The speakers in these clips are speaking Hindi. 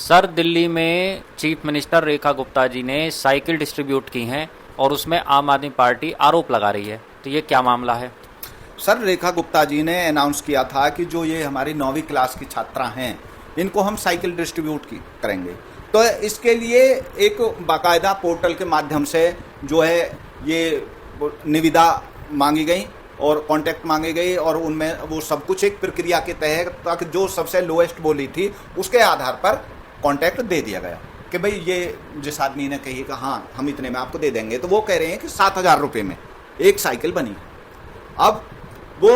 सर, दिल्ली में चीफ मिनिस्टर रेखा गुप्ता जी ने साइकिल डिस्ट्रीब्यूट की हैं और उसमें आम आदमी पार्टी आरोप लगा रही है, तो ये क्या मामला है? सर, रेखा गुप्ता जी ने अनाउंस किया था कि जो ये हमारी 9वीं क्लास की छात्रा हैं, इनको हम साइकिल डिस्ट्रीब्यूट की करेंगे। तो इसके लिए एक बाकायदा पोर्टल के माध्यम से जो है ये निविदा मांगी गई और कांटेक्ट मांगी गई, और उनमें वो सब कुछ एक प्रक्रिया के तहत तक जो सबसे लोएस्ट बोली थी उसके आधार पर कांटेक्ट दे दिया गया कि भाई ये जिस आदमी ने कही कि हाँ हम इतने में आपको दे देंगे, तो वो कह रहे हैं कि 7,000 रुपये में एक साइकिल बनी। अब वो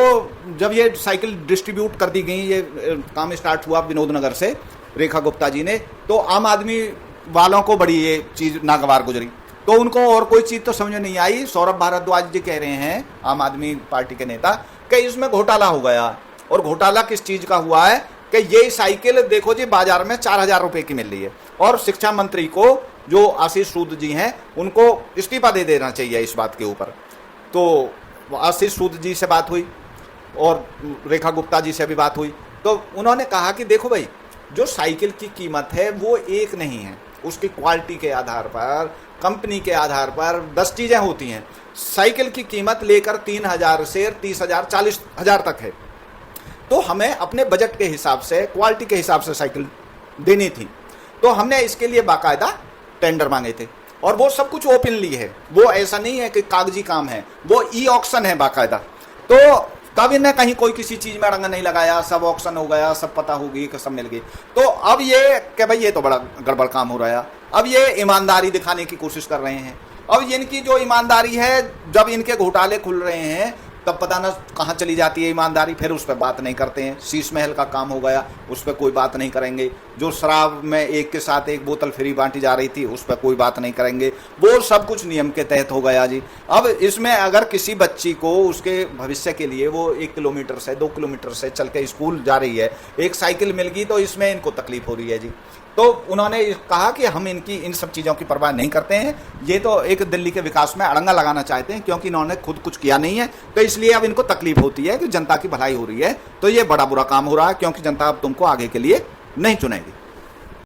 जब ये साइकिल डिस्ट्रीब्यूट कर दी गई, ये काम स्टार्ट हुआ विनोद नगर से रेखा गुप्ता जी ने, तो आम आदमी वालों को बड़ी ये चीज़ नागवार गुजरी। तो उनको और कोई चीज़ तो समझ नहीं आई। सौरभ भारद्वाज जी कह रहे हैं, आम आदमी पार्टी के नेता, कि इसमें घोटाला हो गया। और घोटाला किस चीज़ का हुआ है कि ये साइकिल देखो जी बाजार में 4,000 रुपये की मिल रही है, और शिक्षा मंत्री को जो आशीष सूद जी हैं उनको इस्तीफा दे देना चाहिए इस बात के ऊपर। तो आशीष सूद जी से बात हुई और रेखा गुप्ता जी से भी बात हुई, तो उन्होंने कहा कि देखो भाई, जो साइकिल की कीमत है वो एक नहीं है, उसकी क्वालिटी के आधार पर, कंपनी के आधार पर 10 चीज़ें होती हैं। साइकिल की कीमत लेकर 3,000 से 30,000 40,000 तक है। तो हमें अपने बजट के हिसाब से, क्वालिटी के हिसाब से साइकिल देनी थी। तो हमने इसके लिए बाकायदा टेंडर मांगे थे, और वो सब कुछ ओपनली है, वो ऐसा नहीं है कि कागजी काम है, वो ई ऑक्शन है बाकायदा। तो कभी ने कहीं कोई किसी चीज़ में रंग नहीं लगाया, सब ऑक्शन हो गया, सब पता होगी कि सब मिल गई। तो अब ये कि भाई ये तो बड़ा गड़बड़ काम हो रहा है। अब ये ईमानदारी दिखाने की कोशिश कर रहे हैं। अब इनकी जो ईमानदारी है, जब इनके घोटाले खुल रहे हैं तब पता ना कहाँ चली जाती है ईमानदारी, फिर उस पर बात नहीं करते हैं। शीश महल का काम हो गया, उस पर कोई बात नहीं करेंगे। जो शराब में एक के साथ एक बोतल फ्री बांटी जा रही थी, उस पर कोई बात नहीं करेंगे। वो सब कुछ नियम के तहत हो गया जी। अब इसमें अगर किसी बच्ची को उसके भविष्य के लिए वो 1 किलोमीटर से 2 किलोमीटर से चल के स्कूल जा रही है, एक साइकिल मिल गई, तो इसमें इनको तकलीफ हो रही है जी। तो उन्होंने कहा कि हम इनकी इन सब चीज़ों की परवाह नहीं करते हैं, ये तो एक दिल्ली के विकास में अड़ंगा लगाना चाहते हैं, क्योंकि इन्होंने खुद कुछ किया नहीं है। तो इसलिए अब इनको तकलीफ होती है कि जनता की भलाई हो रही है। तो ये बड़ा बुरा काम हो रहा है, क्योंकि जनता अब तुमको आगे के लिए नहीं चुनेगी।